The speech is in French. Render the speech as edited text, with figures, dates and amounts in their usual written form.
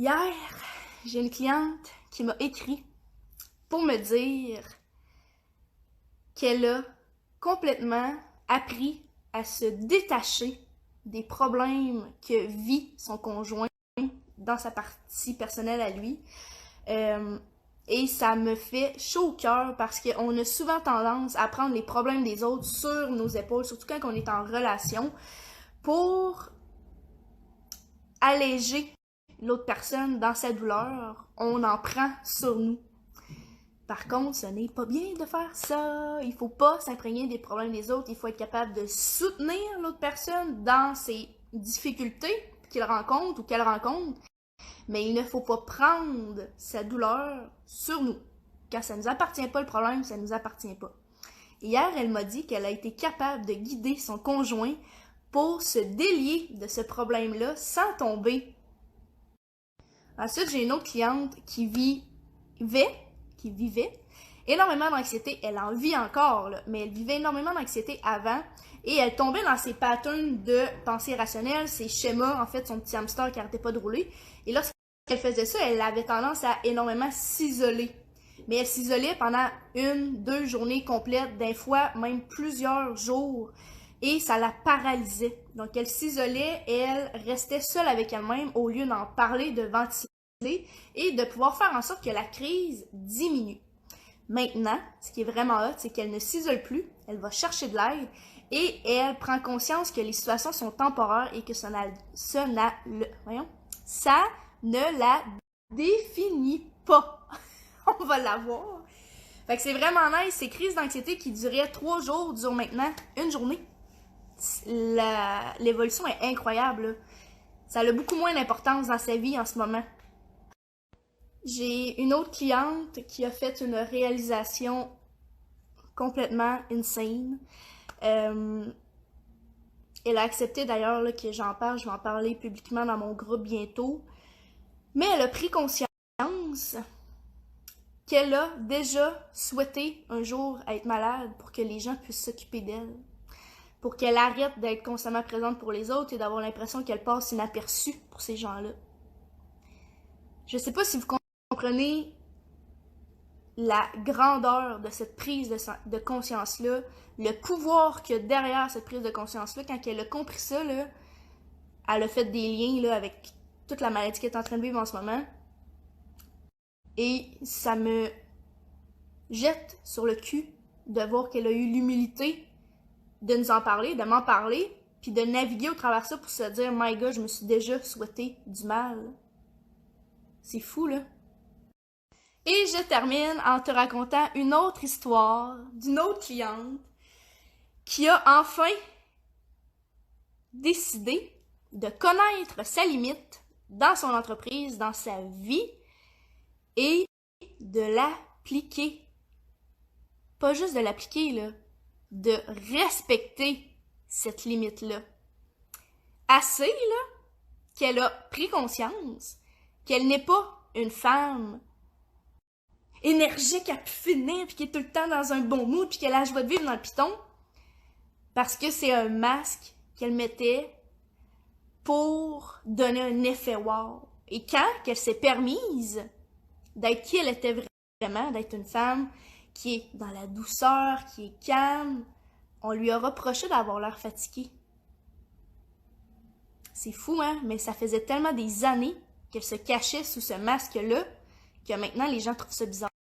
Hier, j'ai une cliente qui m'a écrit pour me dire qu'elle a complètement appris à se détacher des problèmes que vit son conjoint dans sa partie personnelle à lui. Et ça me fait chaud au cœur parce qu'on a souvent tendance à prendre les problèmes des autres sur nos épaules, surtout quand on est en relation, pour alléger l'autre personne dans sa douleur. On en prend sur nous. Par contre, ce n'est pas bien de faire ça. Il faut pas s'imprégner des problèmes des autres. Il faut être capable de soutenir l'autre personne dans ses difficultés qu'il rencontre ou qu'elle rencontre. Mais il ne faut pas prendre sa douleur sur nous. Quand ça ne nous appartient pas le problème, ça ne nous appartient pas. Hier, elle m'a dit qu'elle a été capable de guider son conjoint pour se délier de ce problème-là sans tomber. Ensuite, j'ai une autre cliente qui vivait énormément d'anxiété. Elle en vit encore, là, mais elle vivait énormément d'anxiété avant et elle tombait dans ses patterns de pensée rationnelle, ses schémas, en fait, son petit hamster qui n'arrêtait pas de rouler. Et lorsqu'elle faisait ça, elle avait tendance à énormément s'isoler. Mais elle s'isolait pendant 1-2 journées complètes, des fois même plusieurs jours. Et ça la paralysait. Donc, elle s'isolait et elle restait seule avec elle-même au lieu d'en parler, de ventiler et de pouvoir faire en sorte que la crise diminue. Maintenant, ce qui est vraiment hot, c'est qu'elle ne s'isole plus, elle va chercher de l'aide et elle prend conscience que les situations sont temporaires et que ça ne la définit pas. On va la voir. Fait que c'est vraiment nice. Ces crises d'anxiété qui duraient 3 jours durent maintenant 1 journée. L'évolution est incroyable, là. Ça a beaucoup moins d'importance dans sa vie en ce moment. J'ai une autre cliente qui a fait une réalisation complètement insane. Elle a accepté d'ailleurs là, que j'en parle, je vais en parler publiquement dans mon groupe bientôt. Mais elle a pris conscience qu'elle a déjà souhaité un jour être malade pour que les gens puissent s'occuper d'elle. Pour qu'elle arrête d'être constamment présente pour les autres et d'avoir l'impression qu'elle passe inaperçue pour ces gens-là. Je sais pas si vous comprenez la grandeur de cette prise de conscience-là, le pouvoir qu'il y a derrière cette prise de conscience-là. Quand elle a compris ça, là, elle a fait des liens là, avec toute la maladie qu'elle est en train de vivre en ce moment. Et ça me jette sur le cul de voir qu'elle a eu l'humilité de nous en parler, de m'en parler, puis de naviguer au travers de ça pour se dire « My God, je me suis déjà souhaité du mal. » C'est fou, là. Et je termine en te racontant une autre histoire d'une autre cliente qui a enfin décidé de connaître sa limite dans son entreprise, dans sa vie, et de l'appliquer. Pas juste de l'appliquer, là, de respecter cette limite-là. Assez, là, qu'elle a pris conscience qu'elle n'est pas une femme énergique à pu finir, puis qui est tout le temps dans un bon mood, puis qu'elle a la joie de vivre dans le piton, parce que c'est un masque qu'elle mettait pour donner un effet wow. Et quand qu'elle s'est permise d'être qui elle était vraiment, d'être une femme qui est dans la douceur, qui est calme, on lui a reproché d'avoir l'air fatiguée. C'est fou, hein? Mais ça faisait tellement des années qu'elle se cachait sous ce masque-là que maintenant les gens trouvent ça bizarre.